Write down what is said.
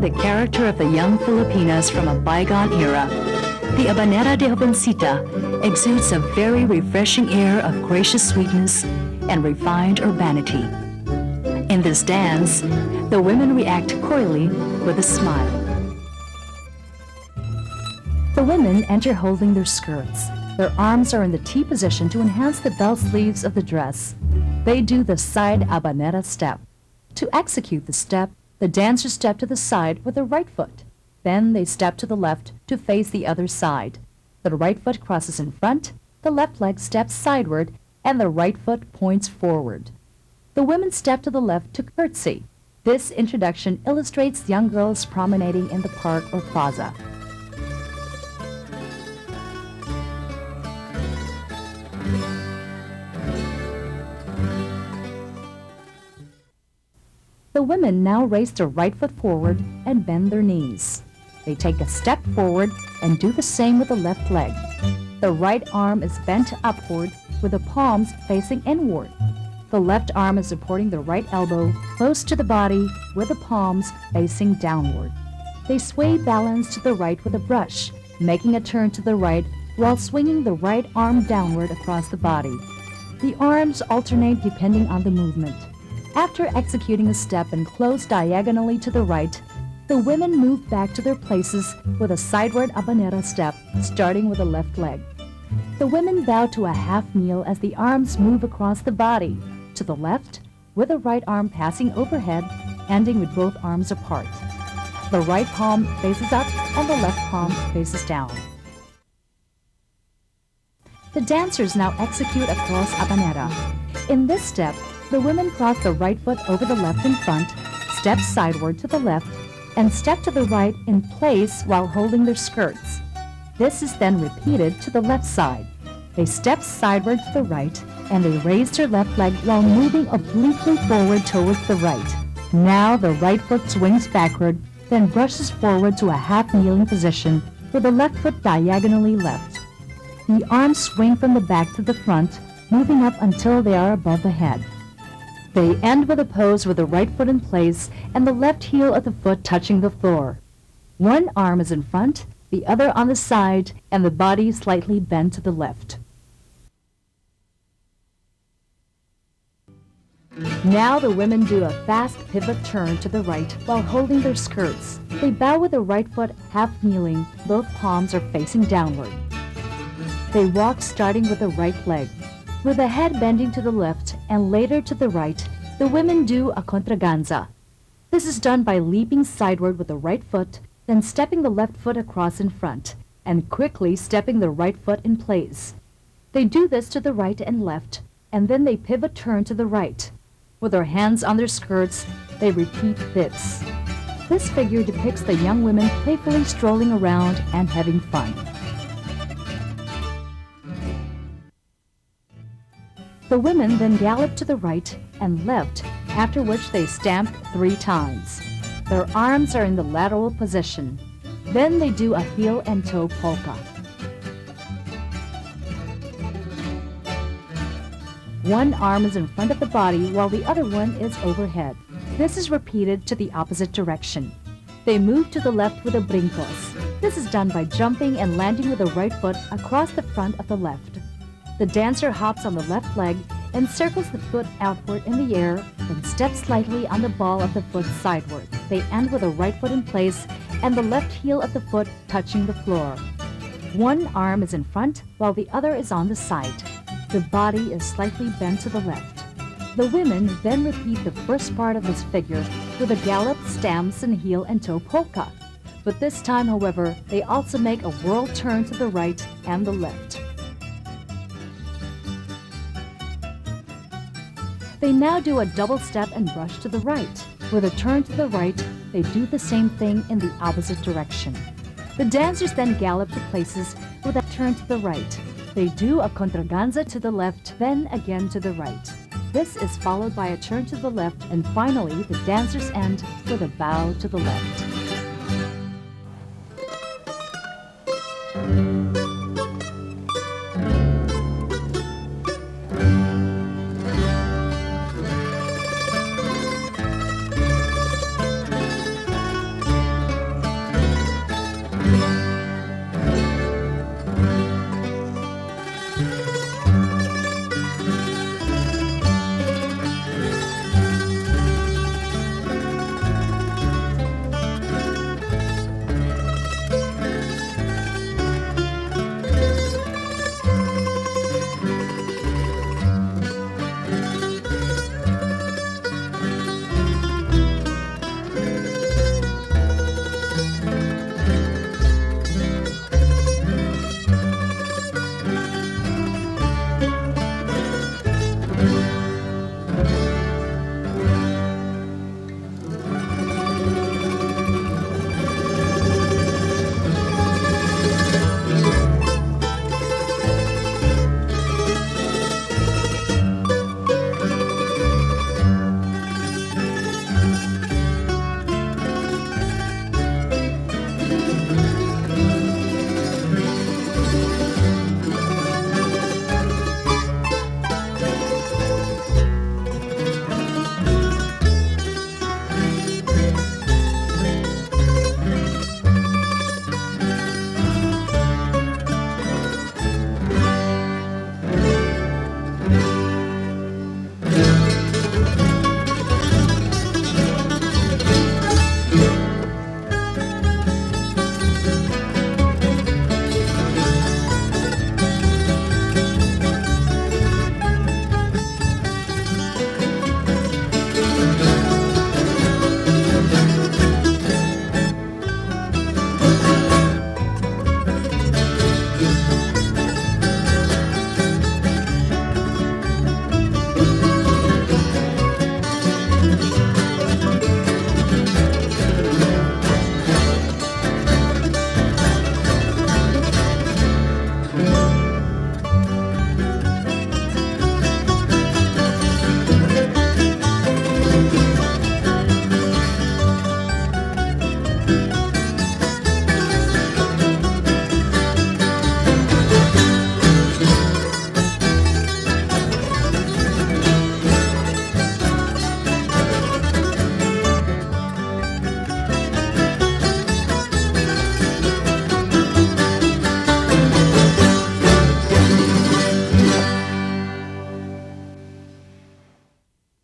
the character of the young Filipinas from a bygone era, the Habanera de Jovencita exudes a very refreshing air of gracious sweetness and refined urbanity. In this dance, the women react coyly with a smile. The women enter holding their skirts. Their arms are in the T position to enhance the bell sleeves of the dress. They do the side habanera step. To execute the step, the dancers step to the side with the right foot. Then they step to the left to face the other side. The right foot crosses in front, the left leg steps sideward, and the right foot points forward. The women step to the left to curtsy. This introduction illustrates young girls promenading in the park or plaza. The women now raise their right foot forward and bend their knees. They take a step forward and do the same with the left leg. The right arm is bent upward with the palms facing inward. The left arm is supporting the right elbow close to the body with the palms facing downward. They sway balanced to the right with a brush, making a turn to the right while swinging the right arm downward across the body. The arms alternate depending on the movement. After executing a step and close diagonally to the right, the women move back to their places with a sideward habanera step, starting with the left leg. The women bow to a half kneel as the arms move across the body, to the left, with the right arm passing overhead, ending with both arms apart. The right palm faces up and the left palm faces down. The dancers now execute a cross habanera. In this step, the women cross the right foot over the left in front, step sideward to the left, and step to the right in place while holding their skirts. This is then repeated to the left side. They step sideward to the right, and they raise their left leg while moving obliquely forward towards the right. Now the right foot swings backward, then brushes forward to a half-kneeling position with the left foot diagonally left. The arms swing from the back to the front, moving up until they are above the head. They end with a pose with the right foot in place and the left heel of the foot touching the floor. One arm is in front, the other on the side, and the body slightly bent to the left. Now the women do a fast pivot turn to the right while holding their skirts. They bow with the right foot half kneeling, both palms are facing downward. They walk starting with the right leg. With the head bending to the left and later to the right, the women do a contraganza. This is done by leaping sideward with the right foot, then stepping the left foot across in front, and quickly stepping the right foot in place. They do this to the right and left, and then they pivot turn to the right. With their hands on their skirts, they repeat this. This figure depicts the young women playfully strolling around and having fun. The women then gallop to the right and left, after which they stamp 3 times. Their arms are in the lateral position. Then they do a heel and toe polka. One arm is in front of the body while the other one is overhead. This is repeated to the opposite direction. They move to the left with a brincos. This is done by jumping and landing with the right foot across the front of the left. The dancer hops on the left leg and circles the foot outward in the air, then steps slightly on the ball of the foot sideward. They end with the right foot in place and the left heel of the foot touching the floor. One arm is in front while the other is on the side. The body is slightly bent to the left. The women then repeat the first part of this figure with a gallop, stamps, and heel and toe polka. But this time, however, they also make a whirl turn to the right and the left. They now do a double step and brush to the right. With a turn to the right, they do the same thing in the opposite direction. The dancers then gallop to places with a turn to the right. They do a contraganza to the left, then again to the right. This is followed by a turn to the left, and finally the dancers end with a bow to the left.